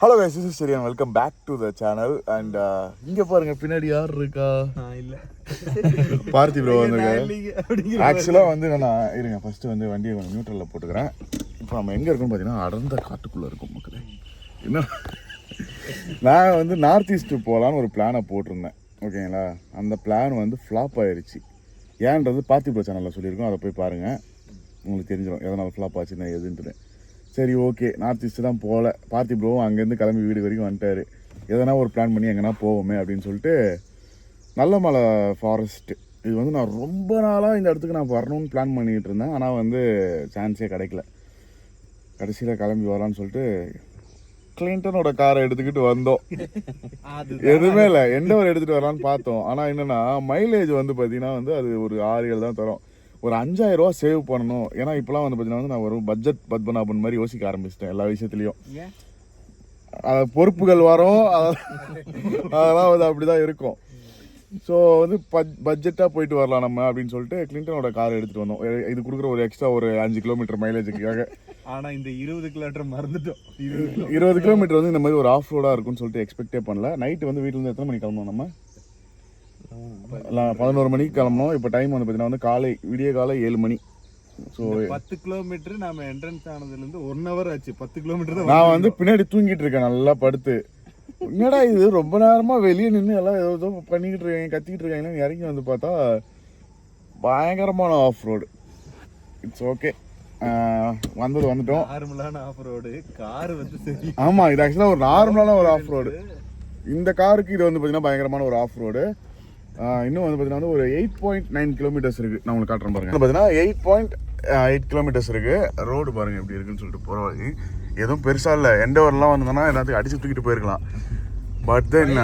Hello guys, this is Shirian. Welcome back to the channel. And இங்க பாருங்க பின்னாடி யார் இருக்கா? இல்ல பார்த்தி ப்ரோ வந்திருக்காரு. ஆக்சுவலா வந்து நான் இருங்க ஃபர்ஸ்ட் வந்து வண்டியை கொஞ்சம் நியூட்ரல்ல போட்டுக்கிறேன். இப்போ நம்ம எங்க இருக்கோம்னு பார்த்தீங்கன்னா அடர்ந்த காட்டுக்குள்ள இருக்கோம் மக்களே. என்ன நான் வந்து நார்த் ஈஸ்ட் போகலான்னு ஒரு பிளானை போட்டிருந்தேன். ஓகேங்களா? அந்த பிளான் வந்து ஃப்ளாப் ஆயிடுச்சு. ஏன்றது பார்த்தி ப்ரோ சேனலில் சொல்லியிருக்கோம். அதை போய் பாருங்கள், உங்களுக்கு தெரிஞ்சிடும் எதனால் ஃப்ளாப் ஆச்சுன்னா எதுன்ட்டு. சரி ஓகே, நார்த் ஈஸ்ட்டு தான் போகல. பார்த்தி ப்ரோவும் அங்கேருந்து கிளம்பி வீடு வரைக்கும் வந்துட்டார். எதனா ஒரு பிளான் பண்ணி எங்கன்னா போவோமே அப்படின்னு சொல்லிட்டு நல்லமலை ஃபாரஸ்ட்டு. இது வந்து நான் ரொம்ப நாளாக இந்த இடத்துக்கு நான் வரணும்னு பிளான் பண்ணிக்கிட்டு இருந்தேன். ஆனால் வந்து சான்ஸே கிடைக்கல. கடைசியில் கிளம்பி வரலான்னு சொல்லிட்டு கிளின்டனோட காரை எடுத்துக்கிட்டு வந்தோம். எதுவுமே இல்லை, எண்டவர் எடுத்துகிட்டு வரலான்னு பார்த்தோம். ஆனால் என்னென்னா மைலேஜ் வந்து பார்த்தீங்கன்னா வந்து அது ஒரு 6-7 தான் தரும். ஒரு 5000 ரூபா சேவ் பண்ணணும். ஏன்னா இப்போலாம் வந்து பார்த்தீங்கன்னா வந்து நான் ஒரு பட்ஜெட் பத்மநாபன் மாதிரி யோசிக்க ஆரம்பிச்சிட்டேன் எல்லா விஷயத்துலையும். பொறுப்புகள் வரும், அதெல்லாம் வந்து அப்படி தான் இருக்கும். ஸோ வந்து பட்ஜெட்டாக போயிட்டு வரலாம் நம்ம அப்படின்னு சொல்லிட்டு கிளின்டனோட கார் எடுத்துகிட்டு வந்தோம். இது கொடுக்குற ஒரு எக்ஸ்ட்ரா ஒரு 5 கிலோமீட்டர் மைலேஜுக்காக. ஆனால் இந்த 20 கிலோமீட்டர் மறந்துட்டோம். 20 கிலோமீட்டர் வந்து இந்த மாதிரி ஒரு ஆஃப் ரோடாக இருக்குன்னு சொல்லிட்டு எக்ஸ்பெக்டே பண்ணல. நைட்டு வந்து வீட்டிலேருந்து எத்தனை மணிக்கு கிளம்பணும்? நம்ம 11 மணிக்கு கிளம்பணும். இப்போ டைம் வந்து பார்த்தீங்கன்னா வந்து காலை விடிய காலை 7 மணி. ஸோ 10 கிலோமீட்டர் நம்ம என்ட்ரன்ஸ் ஆனதுலேருந்து 1 hour ஆச்சு. 10 கிலோமீட்டர் தான். நான் வந்து பின்னாடி தூங்கிட்டு இருக்கேன் நல்லா படுத்து. என்னடா இது ரொம்ப நேரமாக வெளியே நின்று எல்லாம் ஏதோ பண்ணிக்கிட்டு இருக்காங்க, கத்திக்கிட்டு இருக்காங்கன்னு இறங்கி வந்து பார்த்தா பயங்கரமான ஆஃப் ரோடு. இட்ஸ் ஓகே, வந்துட்டோம். நார்மலான ஆஃப் ரோடு கார் வந்து சரி. ஆமாம், இது ஆக்சுவலாக ஒரு நார்மலான ஒரு ஆஃப் ரோடு. இந்த காருக்கு இது வந்து பார்த்தீங்கன்னா பயங்கரமான ஒரு ஆஃப் ரோடு. இன்னும் வந்து பார்த்தீங்கன்னா ஒரு 8.9 கிலோமீட்டர்ஸ் இருக்குது. நான் உங்களுக்கு காட்டுறேன் பாருங்கள். பார்த்தீங்கன்னா 8.8 கிலோமீட்டர்ஸ் இருக்குது. ரோடு பாருங்கள் எப்படி இருக்குன்னு சொல்லிட்டு போகிற வழி எதுவும் பெருசாக இல்லை. எண்டவர்லாம் வந்தோன்னா எல்லாத்தையும் அடிச்சு தூக்கிட்டு போயிருக்கலாம். பட் தென்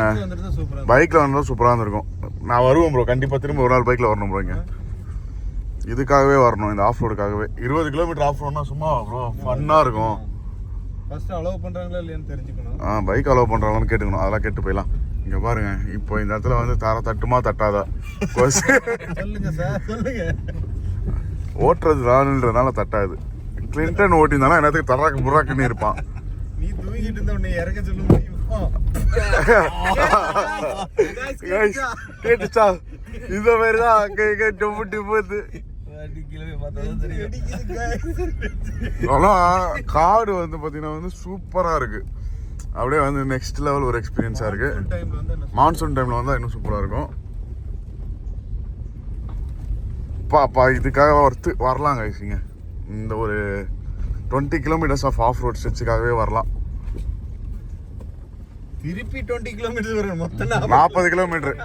பைக்கில் வந்தால் சூப்பராக இருந்திருக்கும். நான் வருவேன் ப்ரோ, கண்டிப்பாக திரும்ப ஒரு நாள் பைக்கில் வரணும் ப்ரோ. இங்கே இதுக்காகவே வரணும், இந்த ஆஃப் ரோடுக்காகவே. 20 கிலோமீட்டர் ஆஃப் ரோடுனா சும்மா ப்ரோ ஃபன்னாக இருக்கும். ஃபர்ஸ்ட் அலோவ் பண்ணுறாங்களா இல்லையான்னு தெரிஞ்சுக்கணும். பைக் அலோவ் பண்ணுறாங்களான்னு கேட்டுக்கணும். அதெல்லாம் கேட்டு போயிடலாம். இங்கே பாருங்க, இப்போ இந்த இடத்துல வந்து தட்டுமா தட்டாதா சொல்லுங்க சார், சொல்லுங்க. ஓட்டுறது நானுன்றதுனால தட்டாது. கிளின்டன் ஓட்டினாலும் என்னத்துக்கு தராக்கு முறாக்குன்னு இருப்பான். நீ தூங்கிட்டு இருந்த உன்னை இறக்க சொல்ல முடியுமா? கேட்டுச்சா? இந்த மாதிரி தான் அங்கே இங்கே டொம்புட்டி போகுது. ஆனால் காடு வந்து பார்த்தீங்கன்னா வந்து சூப்பராக இருக்குது. அப்படியே வந்து நெக்ஸ்ட் லெவல் ஒரு எக்ஸ்பீரியன்ஸாக இருக்குது. மான்சூன் டைமில் வந்தால் இன்னும் சூப்பராக இருக்கும். பாப்பா இதுக்காக வரலாம் கைசிங்க. இந்த ஒரு 20 கிலோமீட்டர்ஸ் ஆஃப் ஆஃப் ரோட் ஸ்ட்ரெச்சுக்காகவே வரலாம். திருப்பி 20 கிலோமீட்டர் வரும், மொத்தம் 40 கிலோமீட்டர்.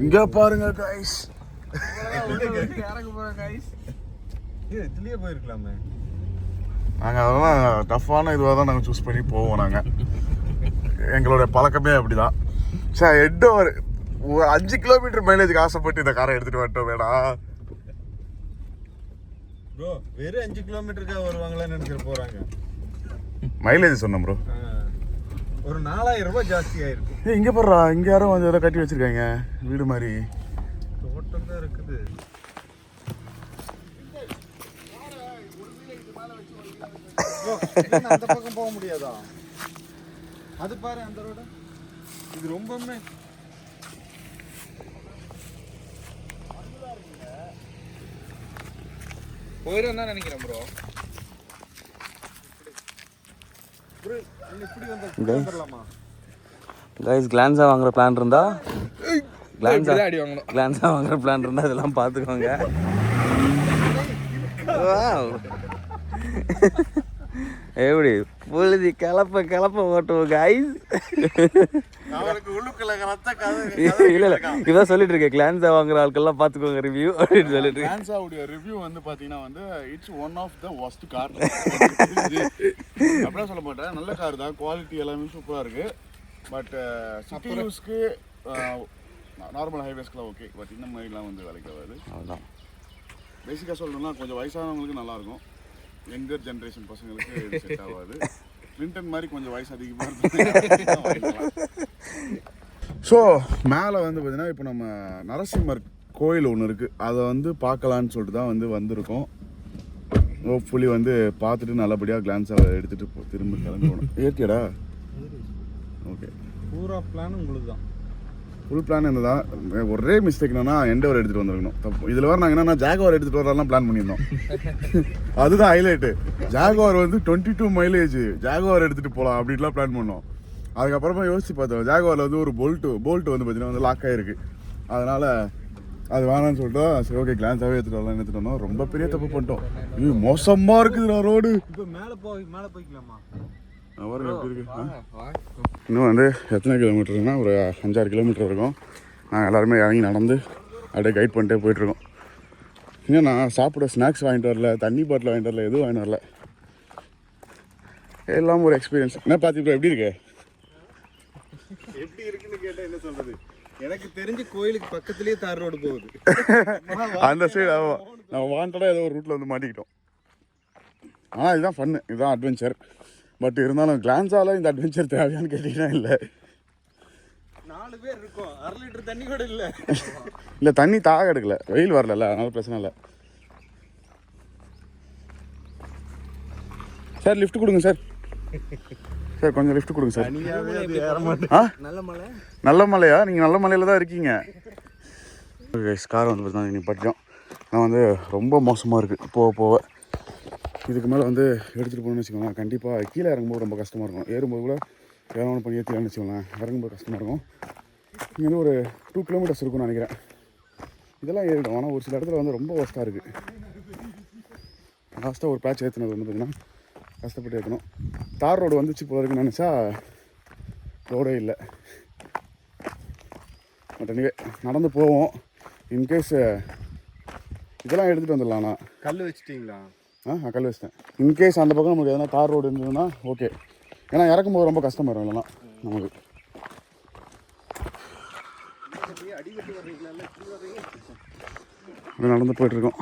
இங்க பாருங்க கைஸ், இதுலயே போயிருக்கலாமே. நாங்கள் அதெல்லாம் டஃப்பான இதுவாக தான் நாங்கள் சூஸ் பண்ணி போவோம். நாங்கள் எங்களுடைய பழக்கமே அப்படிதான். சார் ஒரு 5 கிலோமீட்டர் மைலேஜுக்கு ஆசைப்பட்டு இந்த காரை எடுத்துகிட்டு வந்துட்டோம். வேடா ப்ரோ, வெறும் 5 கிலோமீட்டருக்காக வருவாங்களான்னு நினைக்கிற போகிறாங்க. மைலேஜ் சொன்னேன் ப்ரோ. ஒரு 4000 ரூபாய் ஜாஸ்தி ஆயிருக்கு. இங்கே போடுறா, இங்கே யாரும் வந்து எதாவது கட்டி வச்சிருக்காங்க வீடு மாதிரி. தோட்டம் தான் இருக்குது. அந்த பக்கம் போக முடியாதா? அது பாரு அந்த ரோடு. இது ரொம்பவுமே போயிடும் தான் நினைக்கிறேன் ப்ரோ. கைஸ் கிளான்ஸா வாங்குற பிளான் இருந்தா கிளான்ஸா வாங்குற பிளான் இருந்தா இதெல்லாம் பார்த்துக்கோங்க. எப்படி பொழுது கிளப்ப ஓட்டுவோம் கைஸ். இல்ல இதான் சொல்லிட்டு இருக்கேன், கிளான்ஸா வாங்குற ஆட்கள்லாம் பார்த்துக்கோங்க ரிவ்யூ அப்படின்னு சொல்லிட்டு. கிளான்ஸாவுடைய ரிவ்யூ வந்து பார்த்தீங்கன்னா வந்து it's one of the worst car. அப்படியே சொல்ல மாட்டேன், நல்ல கார் தான், குவாலிட்டி எல்லாமே சூப்பராக இருக்குது. பட் சிட்டி யூஸ்க்கு நார்மல் ஹைவேஸ்க்குலாம் ஓகே. பட் இந்த மாதிரிலாம் வந்து வேலைக்கு ஆகாது. அதுதான் பேசிக்காக சொல்லணும்னா கொஞ்சம் வயசானவங்களுக்கு நல்லாயிருக்கும். யங்கர் ஜென்ரேஷன் பசங்களுக்கு செட் ஆகாது. கிளின்டன் மாதிரி கொஞ்சம் வயசு அதிகமாக இருக்கும். ஸோ மேலே வந்து பார்த்தீங்கன்னா இப்போ நம்ம நரசிம்மர் கோயில் ஒன்று இருக்குது, அதை வந்து பார்க்கலான்னு சொல்லிட்டு தான் வந்து வந்திருக்கோம். ஹோப்ஃபுல்லி வந்து பார்த்துட்டு நல்லபடியாக கிளான்ஸாக எடுத்துகிட்டு திரும்ப கிளம்பணும். ஏற்றியடா? ஓகே, பூரா பிளான் உங்களுக்கு தான். ஃபுல் பிளான் என்னதான், ஒரே மிஸ்டேக் என்னன்னா எண்டோவர் எடுத்துகிட்டு வந்துருக்கணும். தப்பு இதில் வர நாங்கள் என்னன்னா ஜாகுவார் எடுத்துகிட்டு வரலாம் பிளான் பண்ணியிருந்தோம். அதுதான் ஹைலைட்டு. ஜாகுவார் வந்து 22 மைலேஜ், ஜாகுவார் எடுத்துகிட்டு போகலாம் அப்படின்லாம் பிளான் பண்ணோம். அதுக்கப்புறமா யோசிச்சு பார்த்தோம், ஜாகுவாரில் வந்து ஒரு போல்ட்டு வந்து பார்த்தீங்கன்னா வந்து லாக் ஆகிருக்கு. அதனால் அது வேணான்னு சொல்லிட்டோம். சரி ஓகே, கிளான்ஸாகவே எடுத்துகிட்டு வரலாம் எடுத்துகிட்டு வந்தோம். ரொம்ப பெரிய தப்பு பண்ணிட்டோம். இது மோசமாக இருக்குதுண்ணா ரோடு. இப்போ மேலே போய்க்கலாமா? எப்படி இருக்கு? இன்னும் வந்து எத்தனை கிலோமீட்டருன்னா ஒரு 5-6 கிலோமீட்டர் இருக்கும். நாங்கள் எல்லாருமே இறங்கி நடந்து அப்படியே கைட் பண்ணிட்டே போயிட்டுருக்கோம். இன்னும் நான் சாப்பிட ஸ்நாக்ஸ் வாங்கிட்டு வரல, தண்ணி பாட்டில் வாங்கிட்டு வரல, எதுவும் வாங்கிட்டு வரல. எல்லாம் ஒரு எக்ஸ்பீரியன்ஸ். என்ன பார்த்துட்டு எப்படி இருக்கு? எப்படி இருக்குன்னு கேட்டால் என்ன சொல்கிறது? எனக்கு தெரிஞ்சு கோயிலுக்கு பக்கத்துலேயே தார் ரோடு போகுது. அந்த சைடு நம்ம வாண்டடாக ஏதோ ஒரு ரூட்டில் வந்து மாட்டிக்கிட்டோம். ஆனால் இதுதான் ஃபன்னு, இதுதான் அட்வென்ச்சர். பட் இருந்தாலும் கிளான்ஸால் இந்த அட்வென்ச்சர் தேவையான்னு கேட்டிங்கன்னா இல்லை. 4 பேர் இருக்கோம், 1/2 லிட்டர் தண்ணி கூட இல்லை. இல்லை, தண்ணி தாக எடுக்கல, வெயில் வரல, அதனால பிரச்சனை இல்லை. சார் லிஃப்ட் கொடுங்க சார். சார் கொஞ்சம் லிஃப்ட் கொடுங்க சார். நல்ல மலையா? நீங்கள் நல்ல மலையில் தான் இருக்கீங்க. காரை வந்து பார்த்தீங்கன்னா நீ படித்தோம். நான் வந்து ரொம்ப மோசமாக இருக்குது போக. இதுக்கு மேலே வந்து எடுத்துகிட்டு போகணுன்னு வச்சுக்கோங்களேன், கண்டிப்பாக கீழே இறங்கும்போது ரொம்ப கஷ்டமாக இருக்கும். ஏறும்போது கூட ஏறணும் பண்ணி ஏற்றிக்கலாம்னு வச்சுக்கோங்களேன், இறங்கும்போது கஷ்டமாக இருக்கும். இங்கே வந்து ஒரு 2 கிலோமீட்டர்ஸ் இருக்கும்னு நினைக்கிறேன். இதெல்லாம் ஏறிடும். ஆனால் ஒரு சில இடத்துல வந்து ரொம்ப ஒஸ்ட்டாக இருக்குது. லாஸ்ட்டாக ஒரு பேட்ச் ஏற்றினது வந்து பார்த்திங்கன்னா கஷ்டப்பட்டு ஏற்றணும். தார் ரோடு வந்துச்சு போல இருக்குன்னு நினச்சா ரோடே இல்லை. பட் எனிவே நடந்து போவோம். இன்கேஸ் இதெல்லாம் எடுத்துகிட்டு வந்துடலாம்ண்ணா. கல் வச்சுட்டிங்களா? கல் வச்சிட்டேன். இன்கேஸ் அந்த பக்கம் நமக்கு எதனா தார் ரோடு இருந்ததுன்னா ஓகே. ஏன்னா இறக்கும்போது ரொம்ப கஷ்டம் வரும் இல்லைனா நமக்கு. நடந்து போயிட்டுருக்கோம்.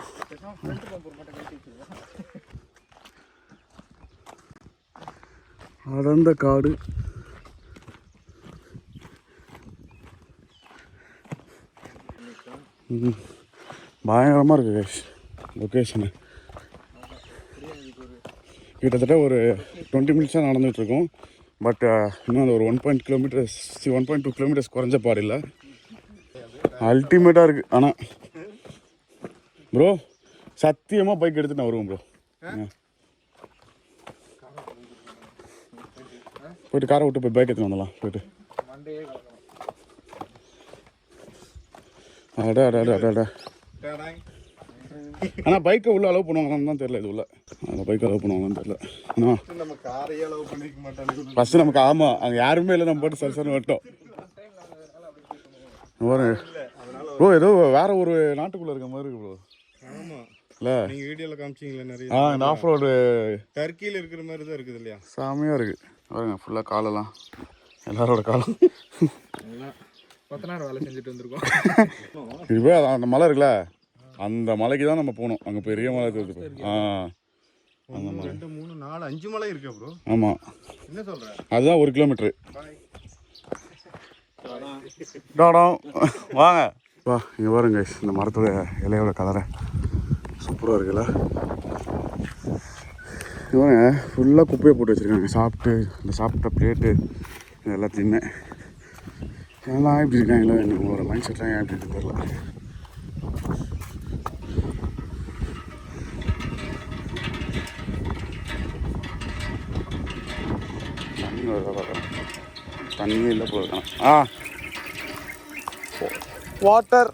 அடர்ந்த காடு. பயங்கரமாக இருக்குது கைஸ் லொக்கேஷனு. கிட்டத்தட்ட ஒரு 20 மினிட்ஸாக நடந்துகிட்ருக்கோம். பட் இன்னும் அந்த ஒரு 1.2 கிலோமீட்டர்ஸ் குறைஞ்ச பாடு இல்லை. அல்டிமேட்டாக இருக்குது. ஆனால் ப்ரோ சத்தியமாக பைக் எடுத்துட்டு நான் வருவோம் ப்ரோ. போய்ட்டு காரை விட்டு போய் பைக் எடுத்துன்னு வந்துடலாம் போய்ட்டு. அடா ஆனால் பைக்கை உள்ள அலோவ் பண்ணுவாங்களான்னு தான் தெரியல. இது உள்ள அந்த பைக்கை அலோவ் பண்ணுவாங்களான்னு தெரியல. ஆனால் நம்ம காரையே அலோவ் பண்ணிக்க மாட்டாங்க ஃபஸ்ட்டு நமக்கு. ஆமாம், அங்கே யாருமே இல்லை, நம்ம போட்டு சரி வந்துட்டோம். ப்ரோ ஏதோ வேற ஒரு நாட்டுக்குள்ளே இருக்க மாதிரி இருக்கு ப்ரோ. ஆமாம் இல்லை, நீங்கள் வீடியோவில் காமிச்சிங்களே நிறைய. இந்த ஆஃப் ரோடு டர்க்கியில் இருக்கிற மாதிரி தான் இருக்குது இல்லையா? சாமியாக இருக்குது பாருங்க. ஃபுல்லாக காலெல்லாம் எல்லாரோட காலம். வேலை செஞ்சுட்டு வந்திருக்கோம். இதுவே அந்த மலை இருக்குல்ல, அந்த மலைக்கு தான் நம்ம போகணும். அங்கே பெரிய மலை இருக்குது. அந்த மலை 2, 3, 4, 5 மலை இருக்கு ப்ரோ. ஆமாம், என்ன சொல்கிறேன், அதுதான் 1 கிலோமீட்ரு. டாடம் வாங்க வா. இங்கே பாருங்க இந்த மரத்தோட இலையோட கலரை சூப்பராக இருக்குல்ல. இவங்க ஃபுல்லாக குப்பையை போட்டு வச்சுருக்காங்க. சாப்பிட்ட பிளேட்டு எல்லாத்தையுமே. எல்லாம் எப்படி இருக்காங்களோ எனக்கு ஒரு மைண்ட் செட்லாம் ஏன் எப்படி இருக்கு தெரியல. தண்ணி வருதா பார்க்குறேன். தண்ணியே இல்லை போதும். வாட்டர்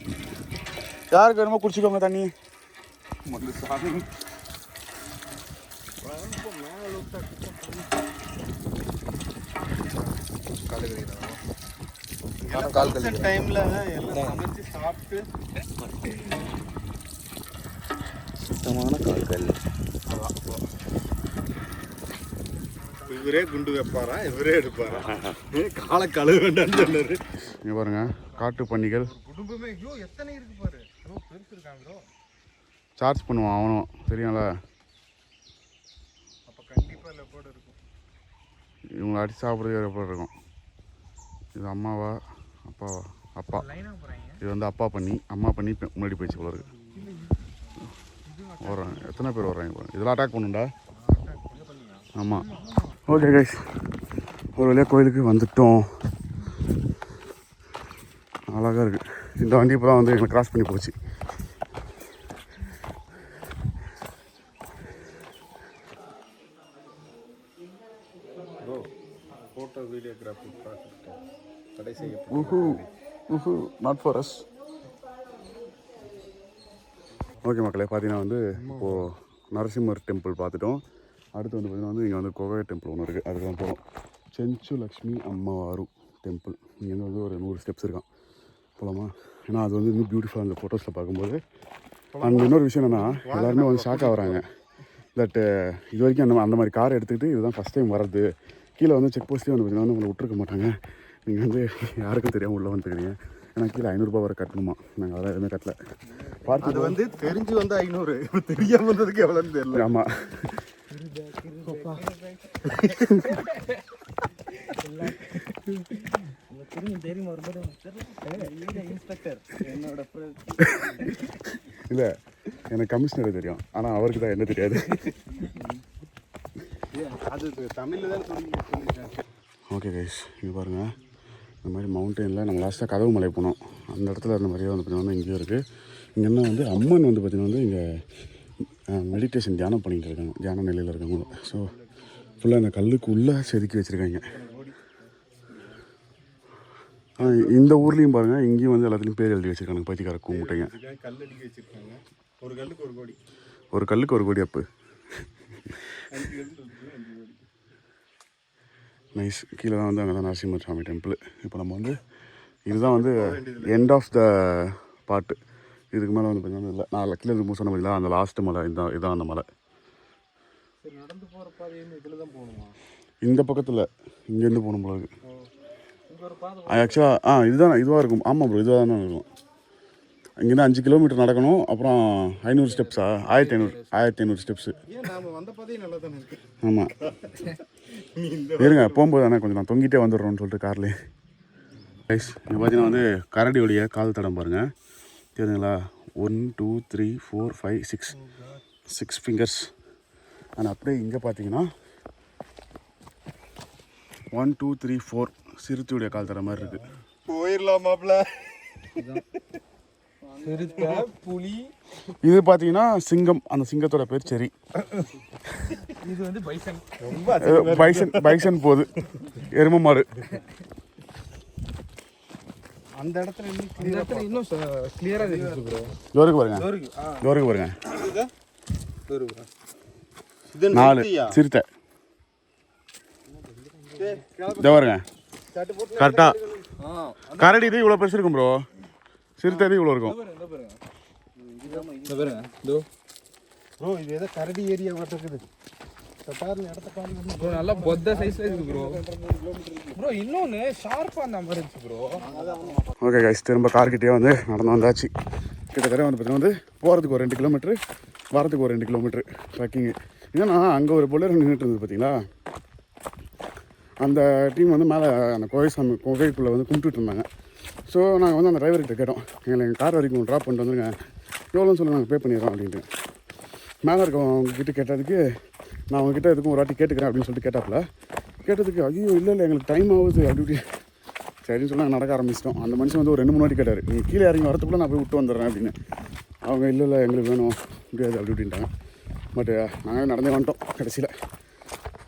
யாருக்கு வேணுமோ குடிச்சிக்கோங்க தண்ணி. டைம்ல எல்லாம் சமைச்சு சாப்பிட்டு சுத்தமான கால்கள். இவரே குண்டு வைப்பாரா, இவரே எடுப்பாரா? காலை கழுவ வேண்டாம்னு சொன்னாரு. இங்கே பாருங்க காட்டு பன்னிகள். குடும்பமே ஐயோ எத்தனை இருக்கு பாரு. பெருசு இருக்காங்களோ. சார்ஜ் பண்ணுவான் அவனும் தெரியும்ல. அப்போ கண்டிப்பாக லெப்பர்டு இருக்கும். இவங்களை அடிச்சு சாப்பிட்றது எப்படி இருக்கும். இது அம்மாவா அப்பாவா? அப்பா. இது வந்து அப்பா பண்ணி, அம்மா பண்ணி முன்னாடி போயிடுச்சு போல இருக்கு. வர்றாங்க. எத்தனை பேர் வர்றாங்க பாருங்க. இதெல்லாம் அட்டாக் பண்ணுண்டா. ஆமாம். ஓகே கைஸ், ஒரு வழியாக கோயிலுக்கு வந்துட்டோம். அழகாக இருக்குது. இந்த வண்டி இப்போ தான் வந்து எங்களை கிராஸ் பண்ணி போச்சு. ஃபோட்டோ வீடியோகிராஃபி தடை செய்ய நாட் ஃபார் அஸ். ஓகே மக்களே, பார்த்தீங்கன்னா வந்து இப்போது நரசிம்மர் டெம்பிள் பார்த்துட்டோம். அடுத்து வந்து பார்த்தீங்கன்னா வந்து இங்கே வந்து கோவை டெம்பிள் ஒன்று இருக்குது, அதுக்கு தான் போகிறோம். செஞ்சு லக்ஷ்மி அம்மவாரு டெம்பிள். இங்கேருந்து வந்து ஒரு 100 ஸ்டெப்ஸ் இருக்கான். போகலாமா? ஏன்னா அது வந்து இன்னும் பியூட்டிஃபுல்லாக அந்த ஃபோட்டோஸில் பார்க்கும்போது. அண்ட் இன்னொரு விஷயம் என்னென்னா, எல்லாருமே வந்து ஷாக் ஆகுறாங்க. தட் இது வரைக்கும் அந்த மாதிரி காரை எடுத்துக்கிட்டு இதுதான் ஃபஸ்ட் டைம் வர்றது. கீழே வந்து செக் போஸ்ட்லேயே வந்து பார்த்தீங்கன்னா உங்களை விட்டுருக்க மாட்டாங்க. நீங்கள் வந்து யாருக்கும் தெரியாமல் உள்ளே வந்துருக்கீங்க. ஏன்னா கீழே 500 ரூபா வரை கட்டணுமா. நாங்கள் அதெல்லாம் எதுவுமே கட்டல. அது வந்து தெரிஞ்சு வந்து 500, தெரியாமல் வந்ததுக்கு எவ்வளோன்னு தெரியல. ஆமாம். இல்லை, எனக்கு கமிஷனர் தெரியும், ஆனால் அவருக்கு தான் என்ன தெரியாது. அது தமிழில் தான் சொல்லியிருக்கேன். ஓகே கைஸ், இங்கே பாருங்கள். இந்த மாதிரி மவுண்டெயினில் நம்ம லாஸ்ட்டாக கதவு மலை போனோம். அந்த இடத்துல இருந்த மாதிரியே வந்து பார்த்திங்கன்னா இங்கேயும் இருக்குது. இங்கே என்ன வந்து அம்மன் வந்து பார்த்திங்கன்னா வந்து இங்கே மெடிடேஷன் தியானம் பண்ணிகிட்டு இருக்காங்க, தியான நிலையில் இருக்காங்க. ஸோ ஃபுல்லாக அந்த கல்லுக்கு உள்ளே செதுக்கி வச்சுருக்காங்க. இந்த ஊர்லேயும் பாருங்கள், இங்கேயும் வந்து எல்லாத்துலேயும் பேர் எழுதி வச்சுருக்காங்க. பைத்தியக்கார கூமுட்டைங்க. கல் அடிக்க வச்சுருக்காங்க. ஒரு கல்லுக்கு 1 கோடி. ஒரு கல்லுக்கு 1 கோடி அப்பு. நைஸ். கீழே தான் வந்து அங்கே தான் நரசிம்மர் சாமி டெம்பிள். இப்போ நம்ம வந்து இதுதான் வந்து எண்ட் ஆஃப் த பார்ட்டு. இதுக்கு மேலே வந்து பார்த்தீங்கன்னா இல்லை, நான் கீழே இருந்து சொன்ன பார்த்தீங்களா, அந்த லாஸ்ட்டு மலை இதான் அந்த மலை. நடந்து போகிற பாதைன்னு இதில் தான் போகணுமா? இந்த பக்கத்தில் இங்கேருந்து போகணும் போல இருக்குது. ஆக்சுவலாக இதுவாக இருக்கும். ஆமாம் ப்ரோ, இதுவாக தான் இருக்கும். இங்கேருந்து 5 கிலோமீட்டர் நடக்கணும். அப்புறம் 500 ஸ்டெப்ஸா? 1500 ஸ்டெப்ஸு. ஆமாம். இருங்க, போகும்போது தானே கொஞ்சம் நான் தொங்கிட்டே வந்துடுறோன்னு சொல்லிட்டு கார்லேயே. ரைஸ், இங்கே பார்த்தீங்கன்னா வந்து கரடியோடைய கால் தடம் பாருங்கள், தெரியுங்களா? 1 2 3 4 5 6 ஃபிங்கர்ஸ். ஆனால் அப்படியே இங்கே பார்த்தீங்கன்னா 1 2 3 4 சிறுத்தையுடைய கால் தர மாதிரி இருக்குது. போயிடலாமாப்ல. புலி. இது பார்த்தீங்கன்னா சிங்கம். அந்த சிங்கத்தோட பேர் செரி. இது வந்து பைசன். பைசன் போகுது, எரும மாடு. அந்த இடத்துல இன்னும் கிளியரா தெரியுது ப்ரோ. ஜோருக்கு பாருங்க, ஜோருக்கு பாருங்க. இது 4 சிறுத்தை. இதோ பாருங்க, கரெக்டா. கரடி இது இவ்வளோ பெருசு இருக்கும் ப்ரோ. சிறுத்தை இது இவ்வளோ இருக்கும். ப்ரோ இது ஏதோ கரடி ஏரியா இருக்குது. பாருங்க, இடத்த பாருங்க ப்ரோ. நல்லா பொத்த சைஸ்ல இருக்கு ப்ரோ. ப்ரோ இன்னொன்னு ஷார்ப்பா அந்த மாதிரி இருக்கு ப்ரோ. ஓகே கைஸ், திரும்ப கார்கிட்டே வந்து நடந்து வந்தாச்சு. கிட்டத்தட்ட வந்து பார்த்தீங்கன்னா வந்து போகிறதுக்கு ஒரு 2 கிலோமீட்ரு, வரதுக்கு ஒரு 2 கிலோமீட்ரு ட்ரெக்கிங்கு. ஏன்னா அங்கே ஒரு பொருள் நின்றுட்டு இருந்தது பார்த்தீங்களா, அந்த டீம் வந்து மேலே அந்த கோவைக்குள்ளே வந்து கும்பிட்டுட்டு இருந்தாங்க. ஸோ நாங்கள் வந்து அந்த டிரைவர்கிட்ட கேட்டோம், எங்கள் கார் வரைக்கும் ட்ராப் பண்ணிட்டு வந்துருங்க, எவ்வளோன்னு சொல்லி நாங்கள் பே பண்ணிடுறோம் அப்படின்ட்டு. மேலே இருக்கவங்ககிட்ட கேட்டதுக்கு, நான் அவங்ககிட்ட எதுக்கும் ஒரு வாட்டி கேட்டுக்கிறேன் அப்படின்னு சொல்லிட்டு கேட்டாப்புல. கேட்டதுக்கு ஐயோ இல்லை எங்களுக்கு டைம் ஆகுது அப்படி சரின்னு சொல்லி நாங்கள் நடக்க ஆரம்பிச்சிட்டோம். அந்த மனுஷன் வந்து ஒரு 2-3 வாட்டி கேட்டார், நீங்கள் கீழே இறங்கி வரத்துக்குள்ளே நான் போய் விட்டு வந்துடுறேன் அப்படின்னு. அவங்க இல்லை எங்களுக்கு வேணும் முடியாது அப்படி இப்படின்ட்டாங்க. பட் நாங்கள் நடந்தே வந்துட்டோம் கடைசியில்.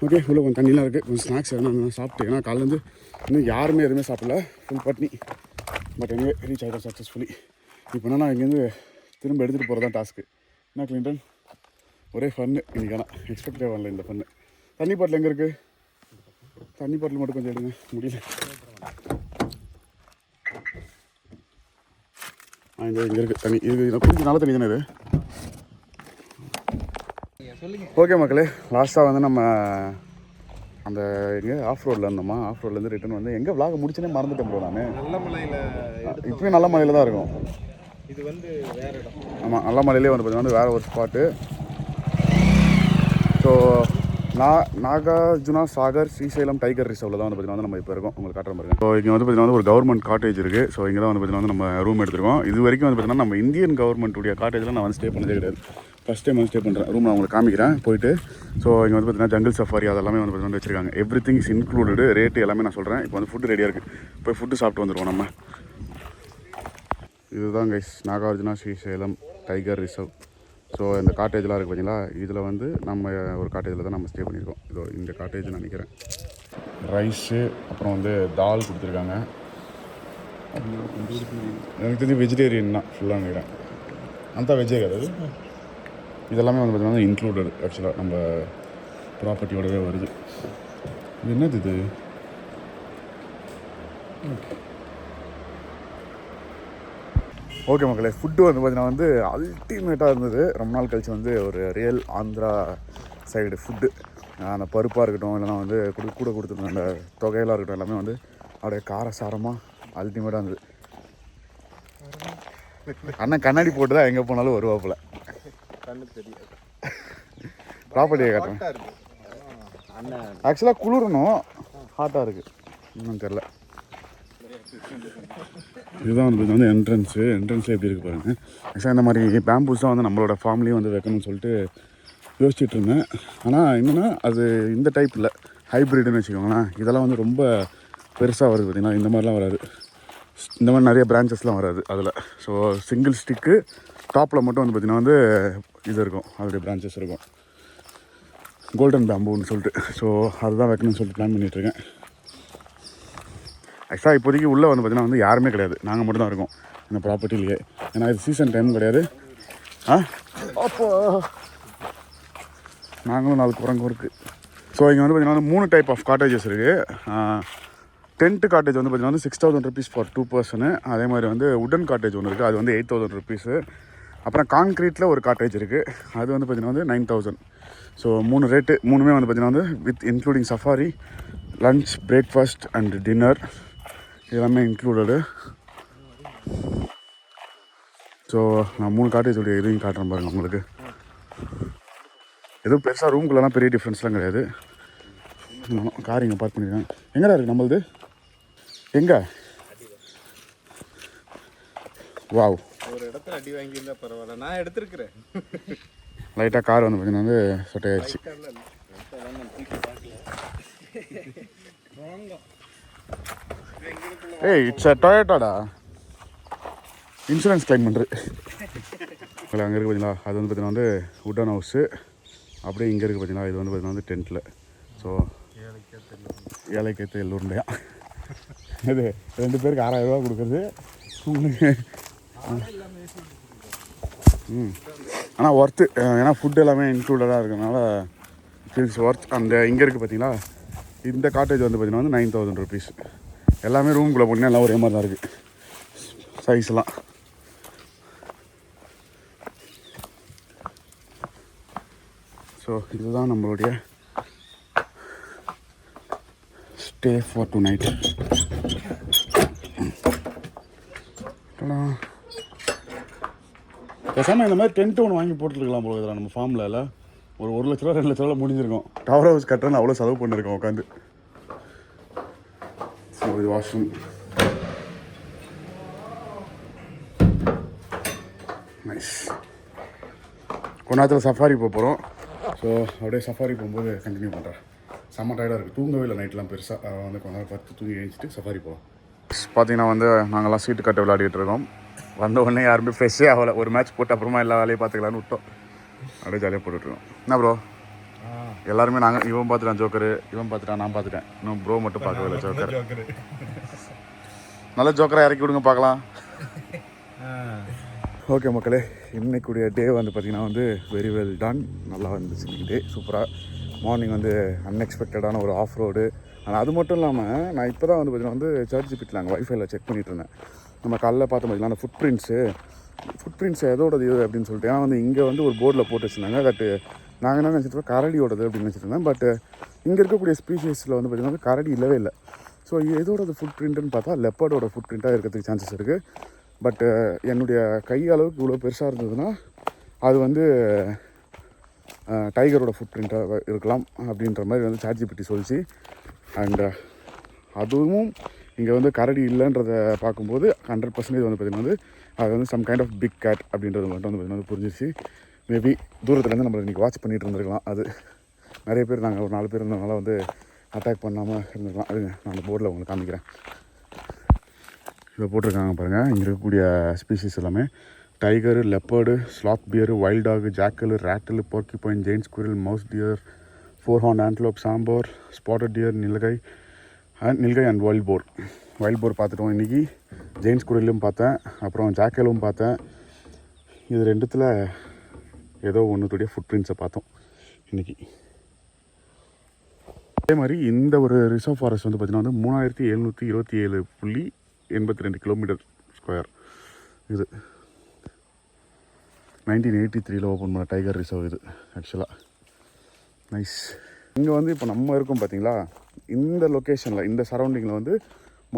ஓகே, உள்ள கொஞ்சம் தண்ணிலாம் இருக்குது, கொஞ்சம் ஸ்நாக்ஸ் எதனா சாப்பிட்டு. ஏன்னா காலேருந்து இன்னும் யாருமே எதுவுமே சாப்பிடல, full Patni. But anyway reach ஆகிட்டோம் சக்ஸஸ்ஃபுல்லி. இப்போ என்னன்னா இங்கேருந்து திரும்ப எடுத்துகிட்டு போகிறது தான் டாஸ்க்கு. என்ன கிளின்டன், ஒரே ஃபன்னு இன்றைக்கான. எக்ஸ்பெக்டே வரல இந்த ஃபன்னு. தண்ணி பாட்டில் எங்கே இருக்குது? தண்ணி பாட்டில் மட்டும் கொஞ்சம் எடுங்க, முடியல. இந்த இங்கே இருக்குது தண்ணி. இது கொஞ்சம் நல்ல தண்ணி தானே இது. ஓகே மக்களே, லாஸ்ட்டாக வந்து நம்ம அந்த எங்கே ஆஃப் ரோடில் இருந்தோமா, ஆஃப் ரோட்லேருந்து ரிட்டன் வந்து எங்கே விளாக முடிச்சுனே மறந்துட்டேன் ப்ரோ நான். நல்ல மலையில் இப்போயும் நல்ல மலையில் தான் இருக்கும். இது வந்து வேறு இடம். ஆமாம், நல்ல மலையிலே வந்து பார்த்தீங்கன்னா வேறு ஒரு spot. So Nagarjuna Sagar Srisailam tiger ரிசர்வில் தான் வந்து பார்த்தீங்கன்னா நம்ம இப்போ இருக்கோம். உங்களுக்கு காட்டுற மாதிரி. ஸோ இங்கே வந்து பார்த்தீங்கன்னா ஒரு கவர்மெண்ட் காட்டேஜ் இருக்குது. ஸோ இங்கே தான் வந்து பார்த்தீங்கன்னா நம்ம ரூம் எடுத்துருக்கோம். இது வரைக்கும் வந்து பார்த்தீங்கன்னா நம்ம இந்தியன் கவர்மெண்ட்டுடைய காட்டேஜில் நான் வந்து ஸ்டே பண்ணதே கிடையாது. ஃபஸ்ட் டைம் வந்து ஸ்டே பண்ணுறேன் ரூம் நான் உங்களுக்கு காமிக்கிறேன் போயிட்டு. ஸோ இங்கே வந்து பார்த்தீங்கன்னா ஜங்கிள் சஃபாரி அதெல்லாமே வந்து பார்த்தீங்கன்னா வச்சுருக்காங்க. Every thing is included. Rate எல்லாமே நான் சொல்கிறேன். இப்போ வந்து ஃபுட்டு ரெடியாக இருக்குது. போய் ஃபுட்டு சாப்பிட்டு வந்துடுவோம் நம்ம. இதுதான் guys Nagarjuna Srisailam tiger reserve. So இந்த காட்டேஜெலாம் இருக்குது பார்த்தீங்களா, இதில் வந்து நம்ம ஒரு காட்டேஜில் தான் நம்ம ஸ்டே பண்ணியிருக்கோம். இதோ இந்த காட்டேஜ் நினைக்கிறேன். ரைஸு அப்புறம் வந்து தால் கொடுத்துருக்காங்க. எனக்கு தெரிஞ்சு வெஜிடேரியன் தான் ஃபுல்லாக நினைக்கிறேன். அந்த வெஜ்ஜே கிடையாது. இதெல்லாமே வந்து பார்த்தீங்கன்னா இன்க்ளூடட். ஆக்சுவலாக நம்ம ப்ராப்பர்ட்டியோடவே வருது. இது என்னது இது? ஓகே மக்களே, ஃபுட்டு வந்து பார்த்தீங்கன்னா வந்து அல்டிமேட்டாக இருந்தது. ரொம்ப நாள் கழிச்சு வந்து ஒரு ரியல் ஆந்திரா சைடு ஃபுட்டு. அந்த பருப்பாக இருக்கட்டும், இல்லைனா வந்து கூட கொடுத்துருந்த அந்த தொகையெல்லாம் இருக்கட்டும், எல்லாமே வந்து அப்படியே காரசாரமாக அல்டிமேட்டாக இருந்தது. அண்ணன் கண்ணாடி போட்டு தான் எங்கே போனாலும் வருவாப்புல. ப்ராப்பர்ட்டியை காட்டுறேன். ஆக்சுவலாக குளிரணும், ஹாட்டாக இருக்குது, இன்னும் தெரில. இதுதான் வந்து என்ட்ரன்ஸில் எப்படி இருக்குது பாருங்கள். ஆக்சுவலாக இந்த மாதிரி பேம்பூஸ் தான் வந்து நம்மளோட ஃபார்ம்லேயும் வந்து வைக்கணும்னு சொல்லிட்டு யோசிச்சுட்டு இருந்தேன். ஆனால் என்னென்னா அது இந்த டைப் இல்லை, ஹைப்ரிட்னு வச்சுக்கோங்களேன். இதெல்லாம் வந்து ரொம்ப பெருசாக வருது பார்த்திங்கன்னா. இந்த மாதிரிலாம் வராது, இந்த மாதிரி நிறைய பிரான்ச்சஸ்லாம் வராது அதில். ஸோ சிங்கிள் ஸ்டிக்கு டாப்பில் மட்டும் வந்து பார்த்திங்கன்னா வந்து இது இருக்கும், அதோடைய பிரான்ச்சஸ் இருக்கும், கோல்டன் பேம்பூன்னு சொல்லிட்டு. ஸோ அதுதான் வைக்கணும்னு சொல்லிட்டு பிளான் பண்ணிகிட்ருக்கேன். ஆக்சுவலாக இப்போதைக்கு உள்ளே வந்து பார்த்திங்கன்னா வந்து யாருமே கிடையாது, நாங்கள் மட்டும் தான் இருக்கோம் இந்த ப்ராப்பர்ட்டிலேயே. ஏன்னா இது சீசன் டைமும் கிடையாது. அப்போ நாங்களும் 4 குரங்கும் இருக்குது. ஸோ இங்கே வந்து பார்த்திங்கன்னா 3 டைப் ஆஃப் காட்டேஜஸ் இருக்குது. டென்ட்டு காட்டேஜ் வந்து பார்த்திங்கன்னா வந்து 6000 rupees ஃபார் 2 person. அதே மாதிரி வந்து உடன் காட்டேஜ் ஒன்று இருக்குது, அது வந்து 8000 rupees. அப்புறம் கான்க்ரீட்டில் ஒரு காட்டேஜ் இருக்குது, அது வந்து பார்த்திங்கன்னா வந்து 9000. ஸோ 3 ரேட்டு, 3மே வந்து பார்த்திங்கன்னா வந்து with including safari, lunch, breakfast and dinner எல்லாமே இன்க்ளூடடு. ஸோ நான் 3 காட்டேஜோடைய இதையும் காட்டுறேன் பாருங்கள் உங்களுக்கு. எதுவும் பெருசாக ரூம்குள்ளெல்லாம் பெரிய டிஃப்ரென்ஸ்லாம் கிடையாது. கார் இங்கே பார்க் பண்ணியிருக்கேன். எங்கடா இருக்குது நம்மளது? எங்கே? வாவ், ஒரு இடத்துல அடி வாங்கியிருந்தா பரவாயில்ல, நான் எடுத்துருக்கிறேன். லைட்டாக கார் வந்து பார்த்தீங்கன்னா வந்து சொட்டையாயிடுச்சு. ஏய், இட்ஸ் அ டொயோட்டாடா. இன்சூரன்ஸ் கிளைம் பண்ணுறது. அங்கே இருக்குது பார்த்தீங்களா, அது வந்து பார்த்தீங்கன்னா வந்து உட்டன் ஹவுஸு. அப்படியே இங்கே இருக்குது பார்த்தீங்களா, இது வந்து பார்த்தீங்கன்னா வந்து டென்ட்டில். ஸோ ஏழைக்கேற்ற எல்லோருண்டையா இது 2 பேருக்கு 6000 ரூபா கொடுக்குறது உங்களுக்கு. ஆனால் ஒர்த்து, ஏன்னா ஃபுட் எல்லாமே இன்க்ளூடடாக இருக்கிறதுனால ஃபீல்ஸ் ஒர்த். அந்த இங்கே இருக்குது பார்த்தீங்களா, இந்த காட்டேஜ் வந்து பார்த்தீங்கன்னா வந்து 9000 rupees. எல்லாமே ரூம்குள்ளே போனால் எல்லாம் ஒரே மாதிரி தான் இருக்குது சைஸ்லாம். ஸோ இதுதான் நம்மளுடைய ஸ்டே ஃபார் 2 nights. பேசாமல் இந்த மாதிரி டென்ட்டு ஒன்று வாங்கி போட்டுருக்கலாம் போல இதில் நம்ம ஃபார்மில். இல்லை ஒரு 1 லட்ச ரூபா 2 லட்ச ரூபா முடிஞ்சிருக்கும். டவர் ஹவுஸ் கட்டுறேன்னு அவ்வளோ செலவு பண்ணியிருக்கோம் உட்காந்து. ஸோ இது வாஷ்ரூம். நைஸ். கொஞ்ச நேரத்தில் சஃபாரி போகிறோம். ஸோ அப்படியே சஃபாரி போகும்போது கண்டினியூ பண்ணுறேன். செம்ம டயர்டாக இருக்குது, தூங்கவே இல்லை நைட்லாம் பெருசாக. வந்து கொஞ்ச நேரம் பார்த்து தூங்கி எழுந்திட்டு சஃபாரி போகலாம். பார்த்தீங்கன்னா வந்து நாங்கள்லாம் சீட்டு கட்ட விளையாடிட்டு இருக்கோம். வந்த உடனே யாருமே ஃப்ரெஷ்ஷே ஆகலை. ஒரு மேட்ச் போட்டு அப்புறமா எல்லா வேலையும் பார்த்துக்கலான்னு விட்டோம். அப்படியே ஜாலியாக போட்டுட்ருக்கோம். என்ன ப்ரோ, எல்லாருமே நாங்கள் இவன் பார்த்துட்டான் ஜோக்கரு, இவன் பார்த்துட்டான், நான் பார்த்துட்டேன். இன்னும் ப்ரோ மட்டும் பார்க்கவே இல்லை ஜோக்கர். நல்ல ஜோக்கராக இறக்கி விடுங்க பார்க்கலாம். ஓகே மக்களே, இன்னைக்குடைய டே வந்து பார்த்திங்கன்னா வந்து வெரி வெல் டன். நல்லா வந்துச்சு இன்னைக்கு டே, சூப்பராக. மார்னிங் வந்து அன்எக்ஸ்பெக்டடான ஒரு ஆஃப் ரோடு. ஆனால் அது மட்டும் இல்லாமல் நான் இப்போ தான் வந்து பார்த்திங்கன்னா வந்து சர்ச் பிட்டில் அங்கே வைஃபைல செக் பண்ணிகிட்டு இருந்தேன். நம்ம காலைல பார்த்த மாதிரிலாம் அந்த ஃபுட் பிரிண்ட்ஸு எதோடது இது அப்படின்னு சொல்லிட்டு. ஏன்னா வந்து இங்கே வந்து ஒரு போர்டில் போட்டு வச்சுருந்தாங்க. பட் நாங்கள் என்ன நினச்சிட்டு கரடியோடது அப்படின்னு நினச்சிருந்தேன். பட் இங்கே இருக்கக்கூடிய ஸ்பீஷீஸில் வந்து பார்த்திங்கன்னா கரடி இல்லவே இல்லை. ஸோ எதோடது ஃபுட் பிரிண்ட்டுன்னு பார்த்தா லெப்பர்டோட ஃபுட் பிரிண்ட்டாக இருக்கிறதுக்கு சான்சஸ் இருக்குது. பட்டு என்னுடைய கை அளவுக்கு இவ்வளோ பெருசாக இருந்ததுன்னா அது வந்து டைகரோட ஃபுட் பிரிண்ட்டாக இருக்கலாம் அப்படின்ற மாதிரி வந்து சாட்ஜிபிட்டி சொல்லிச்சு. அண்டு அதுவும் இங்கே வந்து கரடி இல்லைன்றதை பார்க்கும்போது 100% வந்து பார்த்திங்கன்னா வந்து அது வந்து some kind of big cat அப்படின்றது மட்டும் வந்து பார்த்திங்கன்னா புரிஞ்சிச்சு. மேபி தூரத்துலேருந்து நம்மளை இன்றைக்கி வாட்ச் பண்ணிகிட்டு இருந்திருக்கலாம். அது நிறைய பேர் நாங்கள் ஒரு 4 பேர் இருந்ததுனால வந்து அட்டாக் பண்ணாமல் இருந்திருக்கலாம். அதுங்க நான் அந்த போர்டில் உங்களுக்கு காமிக்கிறேன். இதை போட்டிருக்காங்க பாருங்கள். இங்கே இருக்கக்கூடிய ஸ்பீஷீஸ் எல்லாமே tiger, leopard, sloth bear, wild dog, jackal, ratel, porcupine, giant squirrel, mouse deer, 4 horn antelope, sambar, spotted deer, nilgai and wild boar. Wild boar பார்த்துட்டோம் இன்றைக்கி. ஜெயின்ட் ஸ்குரிலும் பார்த்தேன், அப்புறம் ஜாக்கலும் பார்த்தேன். இது ரெண்டுத்தில் ஏதோ ஒன்றுத்துடைய ஃபுட் பிரிண்ட்ஸை பார்த்தோம் இன்றைக்கி. அதே மாதிரி இந்த ஒரு ரிசர்வ் ஃபாரஸ்ட் வந்து பார்த்திங்கன்னா வந்து 3727.82 கிலோமீட்டர் ஸ்கொயர். இது 1983 ஓப்பன் பண்ண டைகர் ரிசர்வ் இது ஆக்சுவலாக. நைஸ். இங்கே வந்து இப்போ நம்ம இருக்கோம் பார்த்தீங்களா, இந்த லொக்கேஷனில் இந்த சரௌண்டிங்கில் வந்து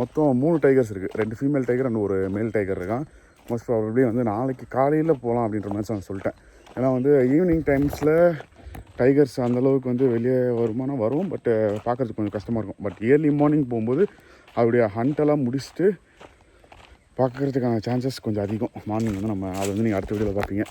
மொத்தம் 3 டைகர்ஸ் இருக்குது. 2 ஃபீமேல் டைகர் அண்ட் ஒரு மேல் டைகர் இருக்கான். மோஸ்ட் ப்ராபப்ளி வந்து நாளைக்கு காலையில் போகலாம் அப்படின்ற மாதிரி நான் சொல்லிட்டேன். ஏன்னா வந்து ஈவினிங் டைம்ஸில் டைகர்ஸ் அந்தளவுக்கு வந்து வெளியே வருமானம் வரும், பட் பார்க்குறதுக்கு கொஞ்சம் கஷ்டமாக இருக்கும். பட் இயர்லி மார்னிங் போகும்போது அவருடைய ஹண்டெல்லாம் முடிச்சுட்டு பார்க்குறதுக்கான சான்சஸ் கொஞ்சம் அதிகம். மார்னிங் வந்து நம்ம அதை வந்து நீங்கள் அடுத்த வீடியோவில் பார்ப்பீங்க.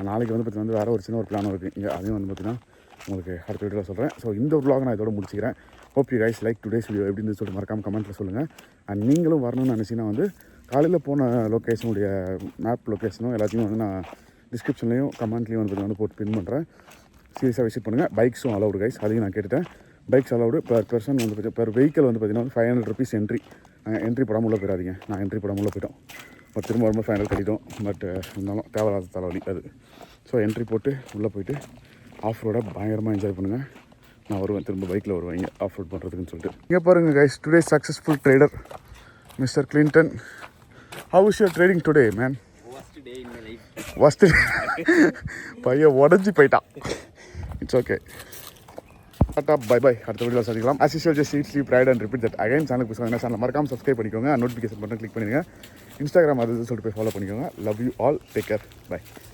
நாளைக்கு வந்து பார்த்தீங்கன்னா வேறு ஒரு சின்ன ஒரு பிளான் இருக்குது இங்கே, அதையும் வந்து பார்த்தீங்கன்னா உங்களுக்கு அடுத்த வீடியோவில் சொல்கிறேன். ஸோ இந்த vlog நான் இதோட முடிச்சுக்கிறேன். Hope you guys like today's video எப்படின்னு சொல்லிட்டு மறக்காமல் கமெண்ட்டில் சொல்லுங்கள். அண்ட் நீங்களும் வரணும்னு நினச்சிங்கன்னா வந்து காலையில் போன லொக்கேஷனுடைய மேப் லொக்கேஷனும் எல்லாத்தையும் வந்து நான் டிஸ்கிரிப்ஷன்லேயும் கமெண்ட்லேயும் வந்து போட்டு பின் பண்ணுறேன். சீரியஸாக விசிட் பண்ணுங்கள். பைக்ஸும் அலௌடு கைஸ், அதையும் நான் கேட்டுட்டேன். Bikes allowed. பெர் பர்சன் வந்து பெர் வெஹிக்கிள் வந்து பார்த்தீங்கன்னா 500 rupees என்ட்ரி. என்ட்ரி போடாமல் உள்ளே போயிடாதீங்க. நான் என்ட்ரி போடாமல் உள்ளே போயிட்டோம். பட் திரும்ப வரும்போது 500 கட்டிட்டோம். பட் இருந்தாலும் தேவையில்லாத தலைவலி அது. ஸோ என்ட்ரி போட்டு உள்ளே போயிட்டு ஆஃப் ரோடை பயங்கரமாக என்ஜாய் பண்ணுங்கள். நான் வருவேன், திரும்ப பைக்கில் வருவேன் இங்கே ஆஃப் ரோட் பண்ணுறதுக்குன்னு சொல்லிட்டு. இங்கே பாருங்கள் guys, today successful trader Mister Clinton. How is your trading today man? First பையன் உடஞ்சி போயிட்டான். It's okay. Tata bye bye. அடுத்த வீடியோவில் சந்திக்கலாம். as usual just eat, sleep, ride and repeat that again. சேனலுக்கு புதுசாக சேனல் மறக்காமல் சப்ஸ்கிரைப் பண்ணிக்கோங்க. நோட்டிஃபிகேஷன் பட்டன் கிளிக் பண்ணிடுங்க. இன்ஸ்டாகிராம் அது சொல்லிட்டு போய் ஃபாலோ பண்ணிக்கோங்க. Love you all. Take care. By.